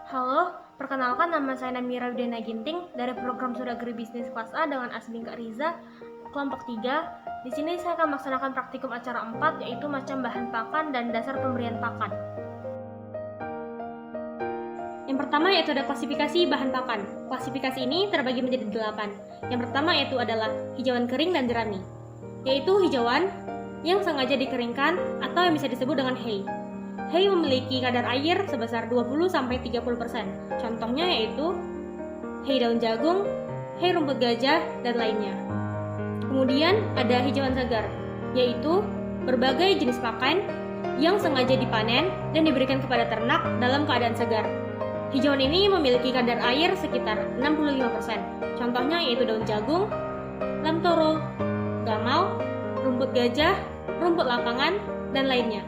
Halo, perkenalkan nama saya Namira Widana Ginting dari program Studi Agribisnis kelas A dengan Asbing Kak Riza, kelompok 3. Di sini saya akan melaksanakan praktikum acara 4, yaitu macam bahan pakan dan dasar pemberian pakan. Yang pertama yaitu ada klasifikasi bahan pakan. Klasifikasi ini terbagi menjadi 8. Yang pertama yaitu adalah hijauan kering dan jerami, yaitu hijauan yang sengaja dikeringkan atau yang bisa disebut dengan hay. Hay memiliki kadar air sebesar 20-30%. Contohnya yaitu hay daun jagung, hay rumput gajah, dan lainnya. Kemudian ada hijauan segar, yaitu berbagai jenis pakan yang sengaja dipanen dan diberikan kepada ternak dalam keadaan segar. Hijauan ini memiliki kadar air sekitar 65%. Contohnya yaitu daun jagung, lamtoro, gamal, rumput gajah, rumput lapangan, dan lainnya.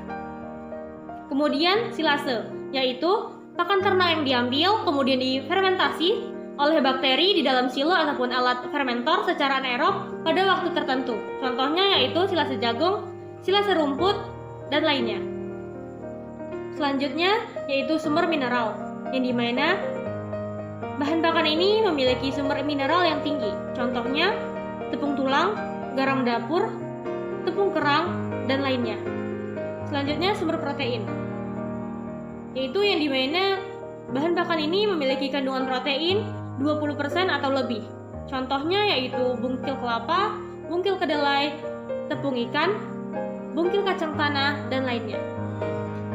Kemudian silase, yaitu pakan ternak yang diambil kemudian difermentasi oleh bakteri di dalam silo ataupun alat fermentor secara anaerob pada waktu tertentu. Contohnya yaitu silase jagung, silase rumput, dan lainnya. Selanjutnya yaitu sumber mineral, yang dimana bahan pakan ini memiliki sumber mineral yang tinggi. Contohnya tepung tulang, garam dapur, tepung kerang, dan lainnya. Selanjutnya sumber protein, yaitu yang dimana bahan pakan ini memiliki kandungan protein 20% atau lebih. Contohnya yaitu bungkil kelapa, bungkil kedelai, tepung ikan, bungkil kacang tanah, dan lainnya.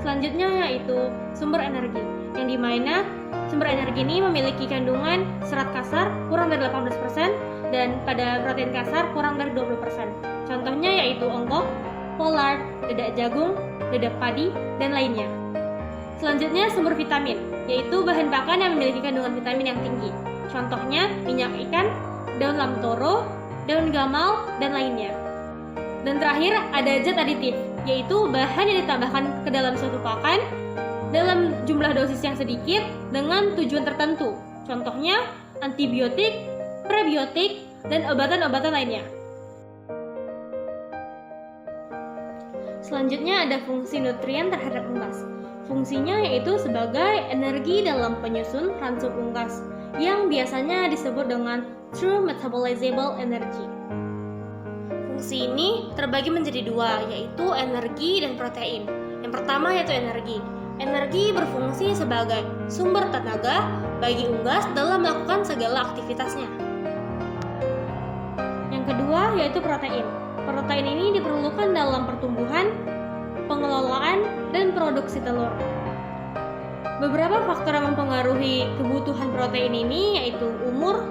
Selanjutnya yaitu sumber energi, yang dimana sumber energi ini memiliki kandungan serat kasar kurang dari 18% dan pada protein kasar kurang dari 20%. Contohnya yaitu onggok, pollard, dedak jagung, dedak padi, dan lainnya. Selanjutnya sumber vitamin, yaitu bahan pakan yang memiliki kandungan vitamin yang tinggi. Contohnya minyak ikan, daun lamtoro, daun gamal, dan lainnya. Dan terakhir ada zat aditif, yaitu bahan yang ditambahkan ke dalam suatu pakan dalam jumlah dosis yang sedikit dengan tujuan tertentu. Contohnya antibiotik, prebiotik, dan obatan-obatan lainnya. Selanjutnya ada fungsi nutrien terhadap unggas. Fungsinya yaitu sebagai energi dalam penyusun ransum unggas yang biasanya disebut dengan true metabolizable energy. Fungsi ini terbagi menjadi dua, yaitu energi dan protein. Yang pertama yaitu energi. Energi berfungsi sebagai sumber tenaga bagi unggas dalam melakukan segala aktivitasnya. Yang kedua yaitu protein. Protein ini diperlukan dalam pertumbuhan, pengelolaan, dan produksi telur. Beberapa faktor yang mempengaruhi kebutuhan protein ini yaitu umur,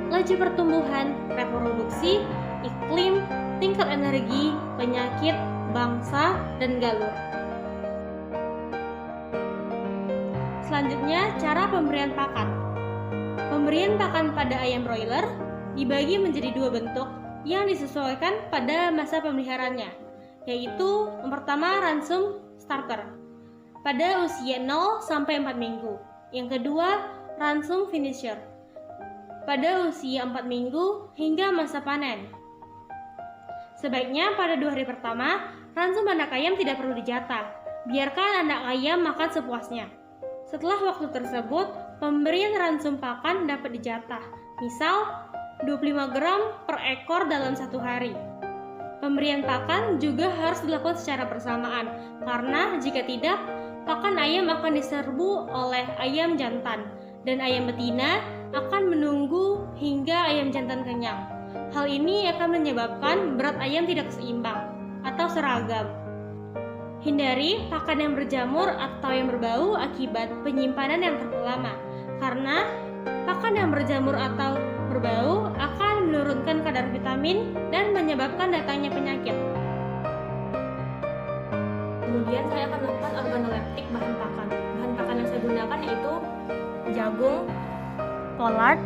laju pertumbuhan, reproduksi, iklim, tingkat energi, penyakit, bangsa, dan galur. Selanjutnya, cara pemberian pakan. Pemberian pakan pada ayam broiler dibagi menjadi dua bentuk yang disesuaikan pada masa pemeliharaannya, yaitu yang pertama ransum starter pada usia 0 sampai 4 minggu. Yang kedua, ransum finisher pada usia 4 minggu hingga masa panen. Sebaiknya pada 2 hari pertama, ransum anak ayam tidak perlu dijatah. Biarkan anak ayam makan sepuasnya. Setelah waktu tersebut, pemberian ransum pakan dapat dijatah. Misal, 25 gram per ekor dalam 1 hari. Pemberian pakan juga harus dilakukan secara bersamaan, karena jika tidak, pakan ayam akan diserbu oleh ayam jantan, dan ayam betina akan menunggu hingga ayam jantan kenyang. Hal ini akan menyebabkan berat ayam tidak seimbang atau seragam. Hindari pakan yang berjamur atau yang berbau akibat penyimpanan yang terlalu lama, karena pakan yang berjamur atau berbau akan menurunkan kadar vitamin dan menyebabkan datangnya penyakit. Kemudian saya akan melakukan organoleptik bahan pakan. Bahan pakan yang saya gunakan yaitu jagung, pollard,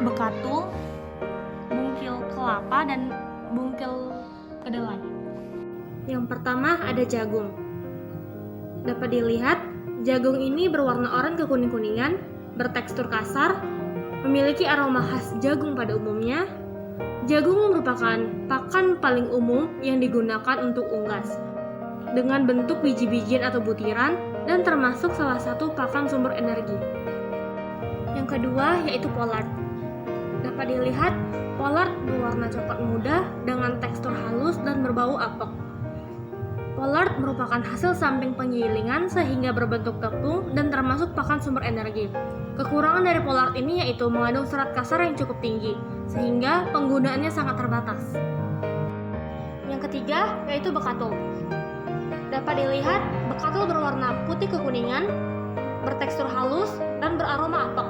bekatul, bungkil kelapa, dan bungkil kedelai. Yang pertama ada jagung. Dapat dilihat, jagung ini berwarna oranye kekuning-kuningan, bertekstur kasar, memiliki aroma khas jagung pada umumnya. Jagung merupakan pakan paling umum yang digunakan untuk unggas. Dengan bentuk biji-bijian atau butiran, dan termasuk salah satu pakan sumber energi. Yang kedua yaitu pollard. Dapat dilihat, pollard berwarna coklat muda dengan tekstur halus dan berbau apek. Pollard merupakan hasil samping penggilingan sehingga berbentuk tepung dan termasuk pakan sumber energi. Kekurangan dari pollard ini yaitu mengandung serat kasar yang cukup tinggi, sehingga penggunaannya sangat terbatas. Yang ketiga yaitu bekatul. Dapat dilihat, bekatul berwarna putih kekuningan, bertekstur halus, dan beraroma apek.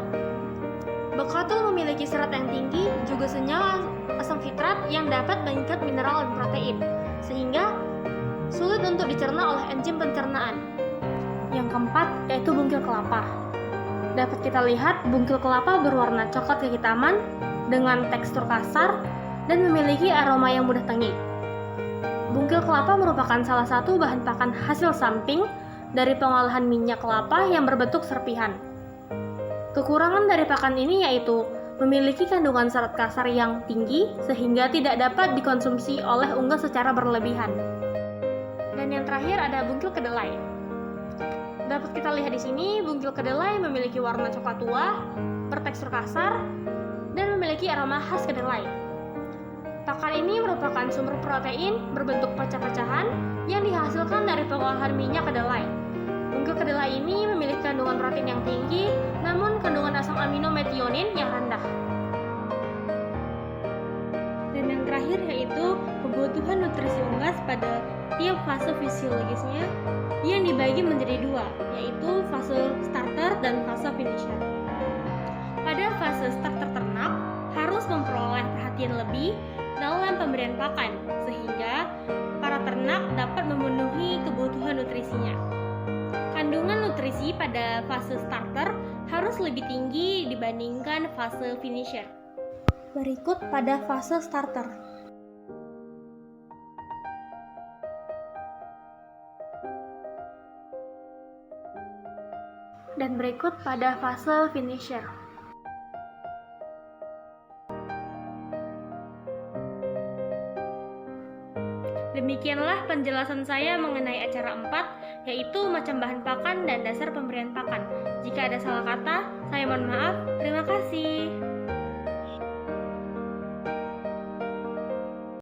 Bekatul memiliki serat yang tinggi, juga senyawa asam fitrat yang dapat mengikat mineral dan protein, sehingga sulit untuk dicerna oleh enzim pencernaan. Yang keempat yaitu bungkil kelapa. Dapat kita lihat, bungkil kelapa berwarna coklat kehitaman dengan tekstur kasar dan memiliki aroma yang mudah tengik. Bungkil kelapa merupakan salah satu bahan pakan hasil samping dari pengolahan minyak kelapa yang berbentuk serpihan. Kekurangan dari pakan ini yaitu memiliki kandungan serat kasar yang tinggi sehingga tidak dapat dikonsumsi oleh unggas secara berlebihan. Dan yang terakhir ada bungkil kedelai. Dapat kita lihat di sini, bungkil kedelai memiliki warna coklat tua, bertekstur kasar, dan memiliki aroma khas kedelai. Pakan ini merupakan sumber protein berbentuk pecah-pecahan yang dihasilkan dari pengolahan minyak kedelai. Bungkil kedelai ini memiliki kandungan protein yang tinggi, namun kandungan asam amino metionin yang rendah. Dan yang terakhir yaitu kebutuhan nutrisi unggas pada tiap fase fisiologisnya yang dibagi menjadi dua, yaitu fase starter dan fase finisher. Pada fase starter ternak harus memperoleh perhatian lebih dalam pemberian pakan, sehingga para ternak dapat memenuhi kebutuhan nutrisinya. Kandungan nutrisi pada fase starter harus lebih tinggi dibandingkan fase finisher. Berikut pada fase starter. Dan berikut pada fase finisher. Demikianlah penjelasan saya mengenai acara 4, yaitu macam bahan pakan dan dasar pemberian pakan. Jika ada salah kata, saya mohon maaf. Terima kasih.